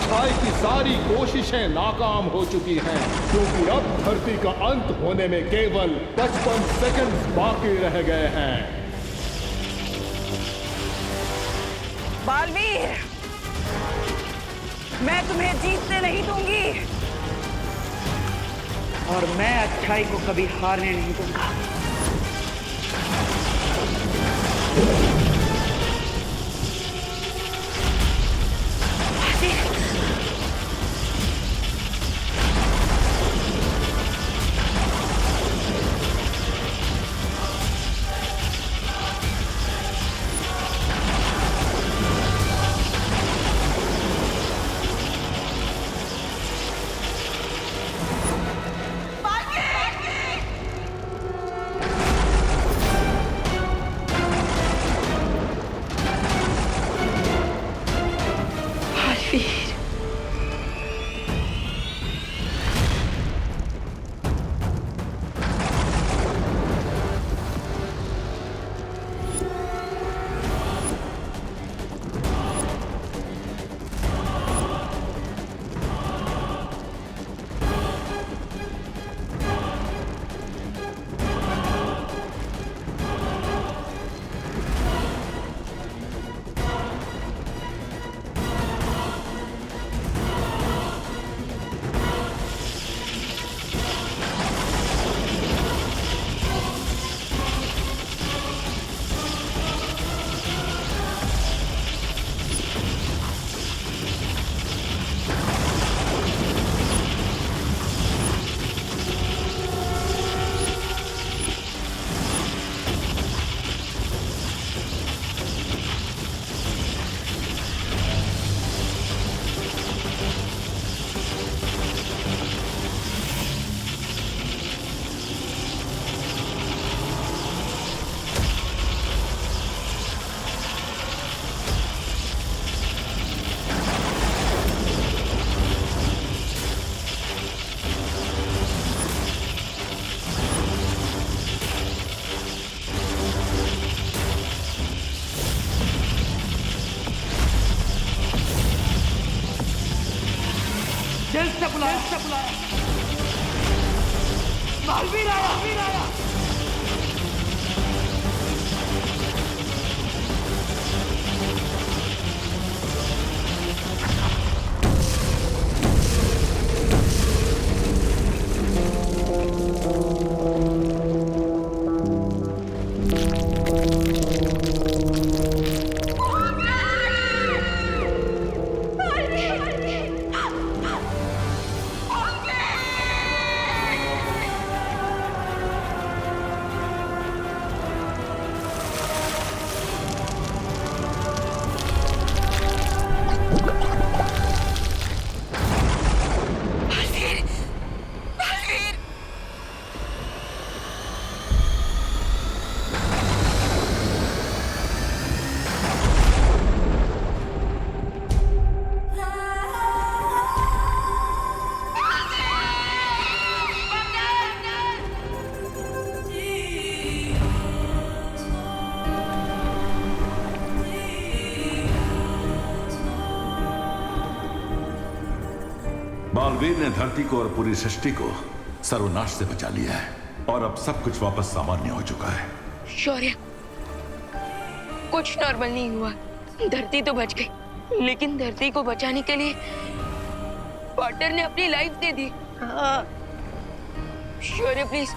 अच्छाई की सारी कोशिशें नाकाम हो चुकी हैं, क्योंकि अब धरती का अंत होने में केवल 55 सेकंड्स बाकी रह गए हैं। बालवीर, मैं तुम्हें जीतने नहीं दूंगी और मैं अच्छाई को कभी हारने नहीं दूंगा। बालवीर आया, बालवीर आया। बालवीर ने धरती को और पूरी सृष्टि को सर्वनाश से बचा लिया है और अब सब कुछ वापस सामान्य हो चुका है। शौर्य, कुछ नॉर्मल नहीं हुआ। धरती तो बच गई, लेकिन धरती को बचाने के लिए पार्टनर ने अपनी life they the. Shaurya please,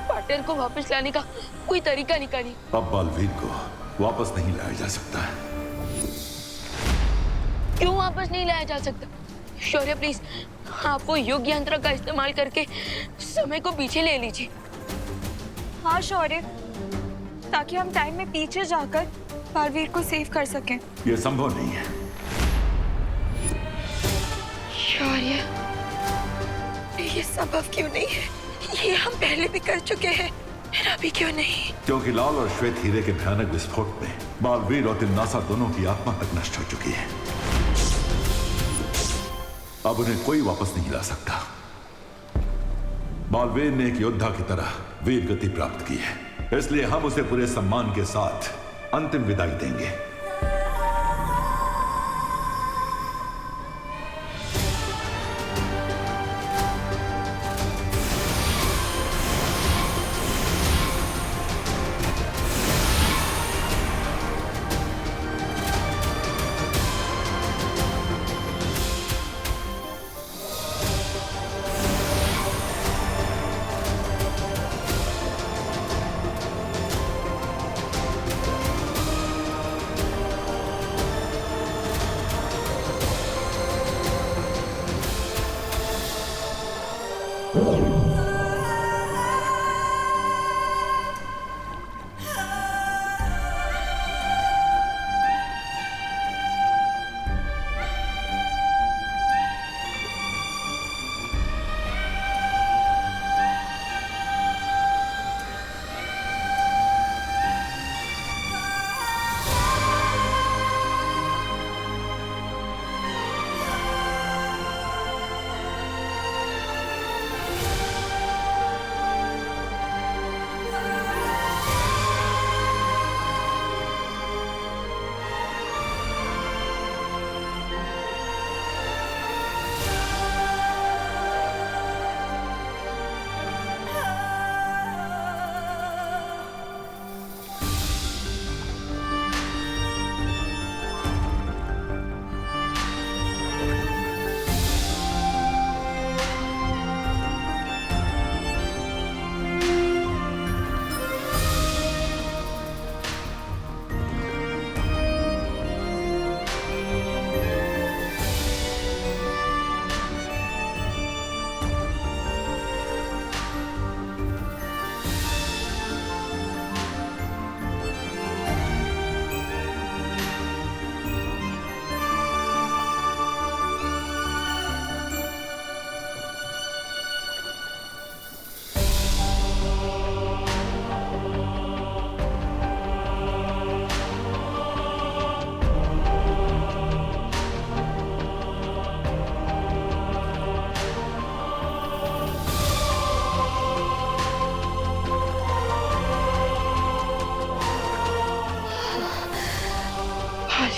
partner को वापस लाने का कोई तरीका निकालिए। अब बालवीर को वापस नहीं लाया जा सकता। क्यों वापस नहीं लाया जा सकता? शौर्य प्लीज, आप वो योग यंत्र का इस्तेमाल करके समय को पीछे ले लीजिए। हाँ शौर्य, ताकि हम टाइम में पीछे जाकर बालवीर को सेव कर सकें। ये संभव नहीं है। शौर्य, ये संभव क्यों नहीं है? ये हम पहले भी कर चुके हैं, फिर अभी क्यों नहीं? क्योंकि लाल और श्वेत हीरे के भयानक विस्फोट में बालवीर और तिन्नासा दोनों की आत्मा तक नष्ट हो चुकी है। अब उन्हें कोई वापस नहीं ला सकता। बालवीर ने एक योद्धा की तरह वीर गति प्राप्त की है, इसलिए हम उसे पूरे सम्मान के साथ अंतिम विदाई देंगे।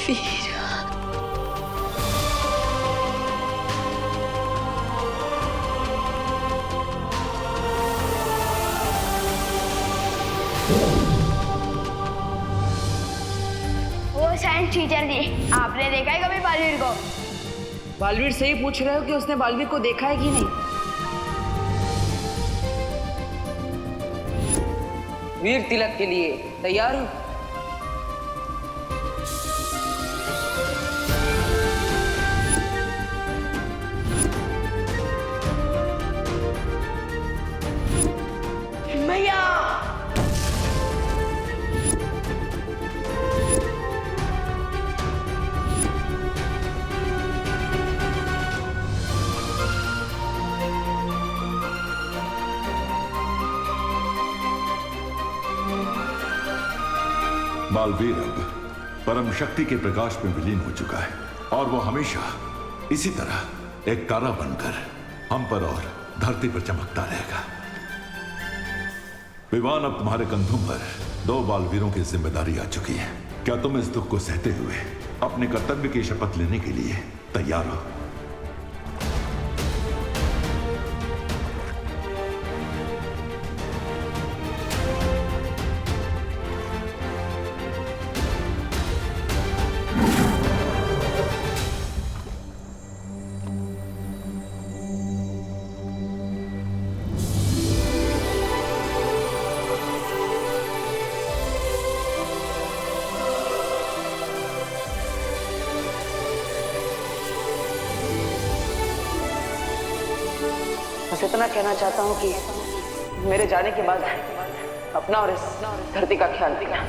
वीर। वो साइंस टीचर जी, आपने देखा है कभी बालवीर को? बालवीर से ही पूछ रहे हो कि उसने बालवीर को देखा है कि नहीं? वीर तिलक के लिए तैयार हो? भैया बालवीर अब परम शक्ति के प्रकाश में विलीन हो चुका है और वो हमेशा इसी तरह एक तारा बनकर हम पर और धरती पर चमकता रहेगा। विवान, अब तुम्हारे कंधों पर 2 बालवीरों की जिम्मेदारी आ चुकी है। क्या तुम इस दुख को सहते हुए अपने कर्तव्य की शपथ लेने के लिए तैयार हो? बस इतना कहना चाहता हूँ कि मेरे जाने के बाद अपना और इस धरती का ख्याल रखना।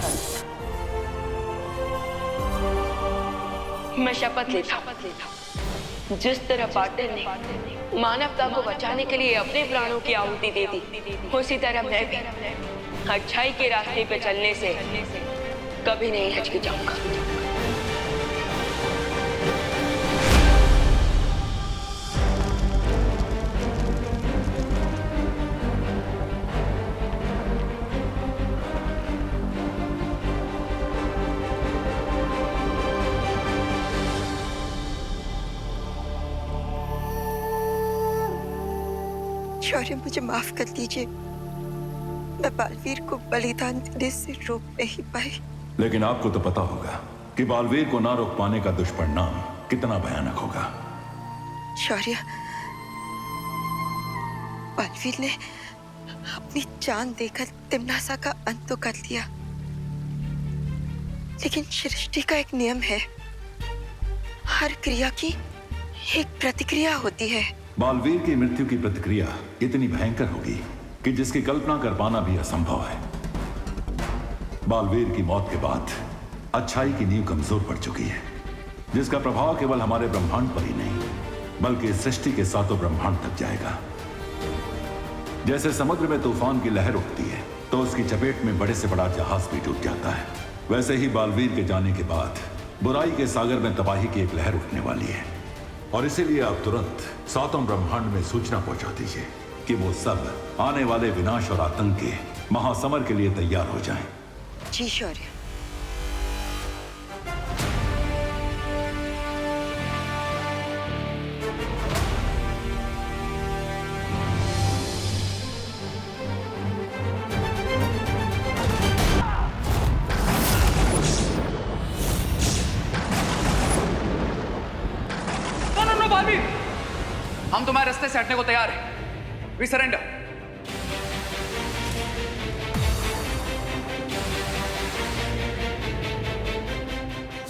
मैं शपथ लेता हूँ, जिस तरह पाटिल ने मानवता को बचाने के लिए अपने प्राणों की आहुति दे दी, उसी तरह मैं भी अच्छाई के रास्ते पे चलने से कभी नहीं हिचकिचाऊंगा। शौर्य, मुझे माफ कर दीजिए। मैं बालवीर को बलिदान देने से रोक नहीं पाई। लेकिन आपको तो पता होगा कि बालवीर को ना रोक पाने का दुष्परिणाम कितना भयानक होगा। शौर्य, बालवीर ने अपनी जान देकर तिम्नासा का अंत तो कर दिया, लेकिन सृष्टि का एक नियम है, हर क्रिया की एक प्रतिक्रिया होती है। बालवीर की मृत्यु की प्रतिक्रिया इतनी भयंकर होगी कि जिसकी कल्पना कर पाना भी असंभव है। बालवीर की मौत के बाद अच्छाई की नींव कमजोर पड़ चुकी है, जिसका प्रभाव केवल हमारे ब्रह्मांड पर ही नहीं बल्कि सृष्टि के 7 ब्रह्मांड तक जाएगा। जैसे समुद्र में तूफान की लहर उठती है तो उसकी चपेट में बड़े से बड़ा जहाज भी डूब जाता है, वैसे ही बालवीर के जाने के बाद बुराई के सागर में तबाही की एक लहर उठने वाली है। और इसीलिए आप तुरंत 7 ब्रह्मांड में सूचना पहुंचा दीजिए कि वो सब आने वाले विनाश और आतंक के महासमर के लिए तैयार हो जाएं। जी शौर्य। हम तुम्हारे रास्ते से हटने को तैयार हैं। We surrender.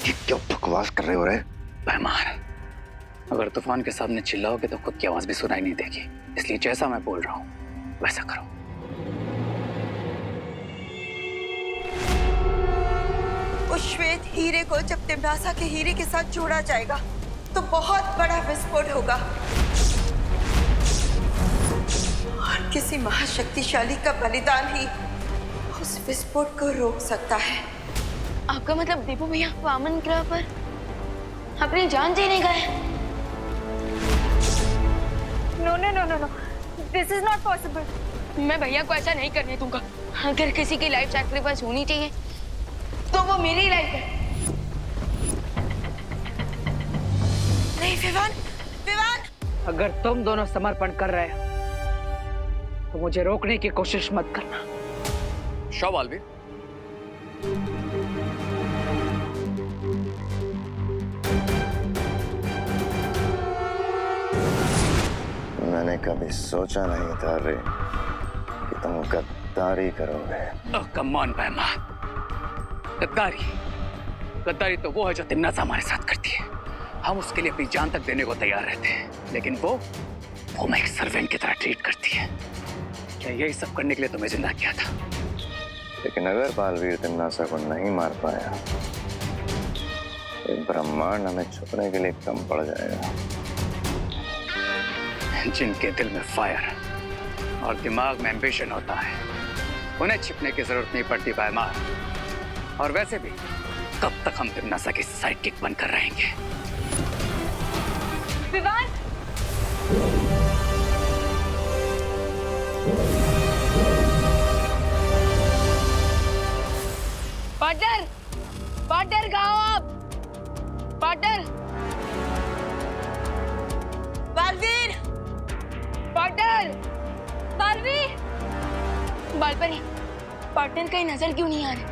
ये क्या बकवास कर रहे हो रे? मेहमान, अगर तूफान के सामने चिल्लाओगे तो खुद की आवाज भी सुनाई नहीं देगी, इसलिए जैसा मैं बोल रहा हूं वैसा करो। उस श्वेत हीरे को जब तिम्नासा के हीरे के साथ जोड़ा जाएगा तो बहुत बड़ा विस्फोट होगा और किसी महाशक्तिशाली का बलिदान ही उस विस्फोट को रोक सकता है। आपका मतलब दीपू भैया वामन ग्रह पर अपनी जान देने गए? No no no no no, this is not possible. मैं भैया को ऐसा नहीं करने दूंगा। अगर किसी की लाइफ सैक्रिफाइस होनी चाहिए तो वो मेरी लाइफ है। विवान, विवान! अगर तुम दोनों समर्पण कर रहे हो तो मुझे रोकने की कोशिश मत करना। शो बालवीर। मैंने कभी सोचा नहीं था रे कि तुम गद्दारी करोगे। कम ऑन बैमान। गद्दारी तो वो है जो तिम्नासा हमारे साथ करती है। हम उसके लिए अपनी जान तक देने को तैयार रहते हैं, लेकिन वो मैं एक सर्वेंट की तरह ट्रीट करती है। क्या यही सब करने के लिए तुम्हें जिंदा किया था? लेकिन अगर बालवीर तिम्नासा को नहीं मार पाया तो ब्रह्मांड हमें छुपने के लिए कम पड़ जाएगा। जिनके दिल में फायर और दिमाग में एम्बिशन होता है उन्हें छिपने की जरूरत नहीं पड़ती बैमान। और वैसे भी कब तक हम तिम्नासा की साइड किक बनकर रहेंगे? विवान! पार्टनर, पार्टनर कहाँ हो आप? Partner, Baalveer! Partner, Baalveer! Baalpari, partner कहीं नजर क्यों नहीं आ रही?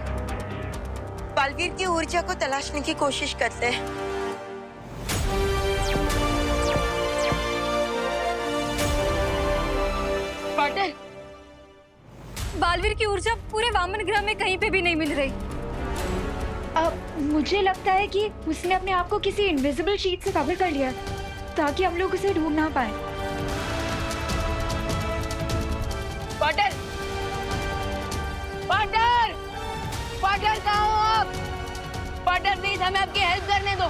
बालवीर की ऊर्जा को तलाशने की कोशिश करते हैं। पार्टनर, बालवीर की ऊर्जा पूरे वामन ग्रह में कहीं पे भी नहीं मिल रही। अब मुझे लगता है कि उसने अपने आप को किसी इनविजिबल शीट से कवर कर लिया ताकि हम लोग उसे ढूंढ ना पाए। पार्टनर, पार्टनर, पार्टनर कहाँ हो आप? पार्टनर प्लीज हमें आपकी हेल्प करने दो।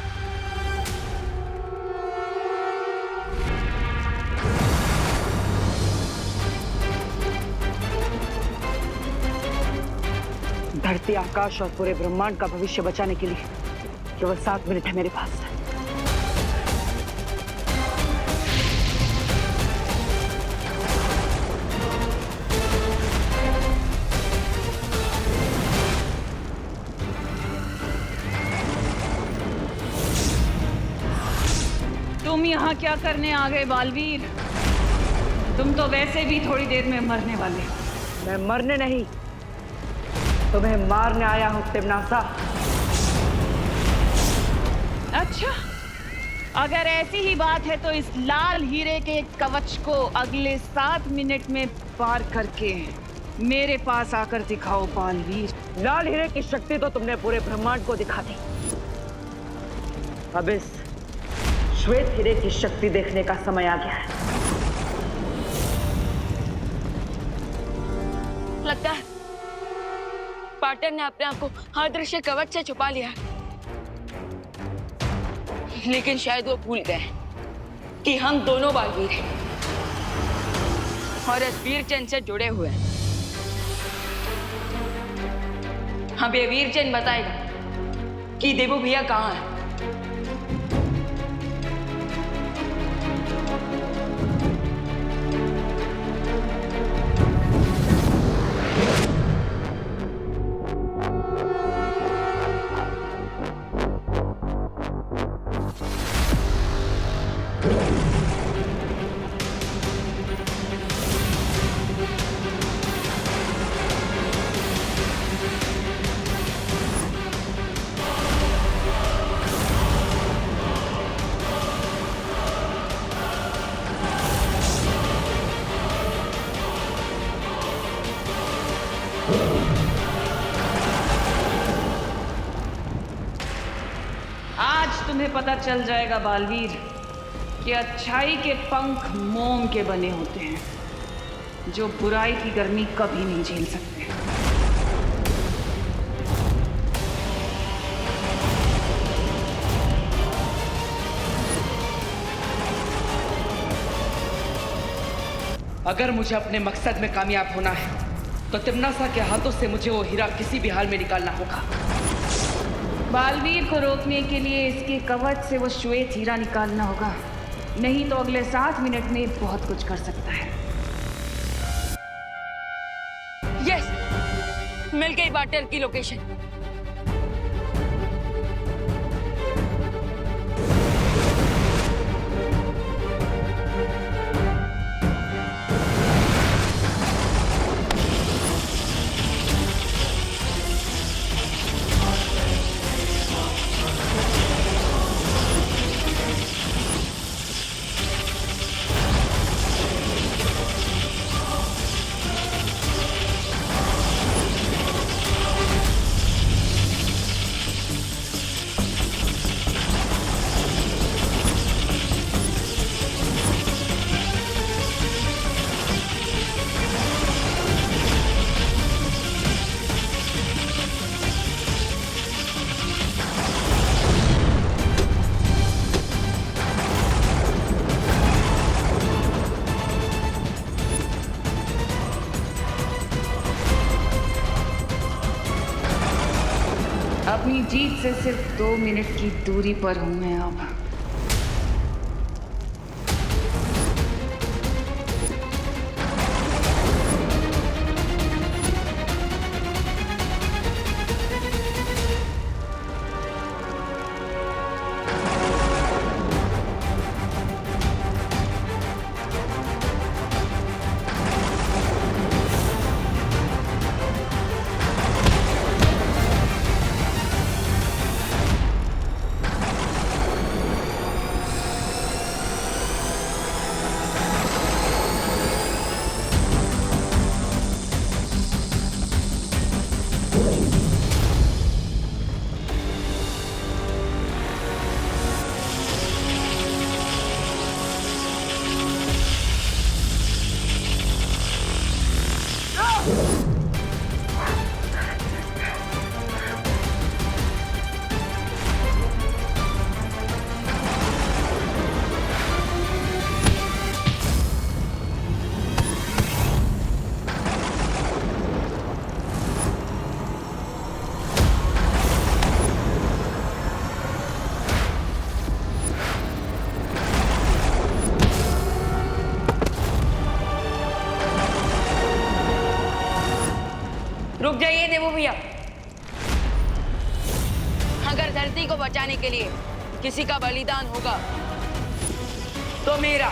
धरती, आकाश और पूरे ब्रह्मांड का भविष्य बचाने के लिए केवल 7 मिनट है मेरे पास। तुम यहाँ क्या करने आ गए बालवीर? तुम तो वैसे भी थोड़ी देर में मरने वाले। मैं मरने नहीं, तुम्हें मारने आया हूं तिम्नासा। अच्छा, अगर ऐसी ही बात है तो इस लाल हीरे के कवच को अगले 7 मिनट में पार करके मेरे पास आकर दिखाओ बालवीर। लाल हीरे की शक्ति तो तुमने पूरे ब्रह्मांड को दिखा दी। अब इस श्वेत हीरे की शक्ति देखने का समय आ गया है। लगता है पार्टनर ने अपने आप को अदृश्य कवच से छुपा लिया, लेकिन शायद वो भूल गए कि हम दोनों बालवीर हैं और इस वीर चंद से जुड़े हुए हैं। हमें वीर चंद बताएगा कि देवू भैया कहाँ है। तुम्हें पता चल जाएगा बालवीर कि अच्छाई के पंख मोम के बने होते हैं जो बुराई की गर्मी कभी नहीं झेल सकते। अगर मुझे अपने मकसद में कामयाब होना है तो तिम्नासा के हाथों से मुझे वो हीरा किसी भी हाल में निकालना होगा। बालवीर को रोकने के लिए इसके कवच से वो श्वेत हीरा निकालना होगा, नहीं तो अगले 7 मिनट में बहुत कुछ कर सकता है। यस, मिल गई पार्टनर की लोकेशन। अपनी जीत से सिर्फ 2 मिनट की दूरी पर हूं मैं अब। रुक जाइए देवू भैया। अगर धरती को बचाने के लिए किसी का बलिदान होगा तो मेरा,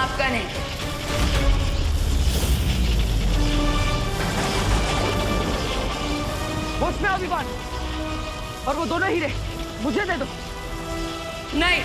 आपका नहीं। होश में अभिमान और वो दोनों हीरे मुझे दे दो। नहीं,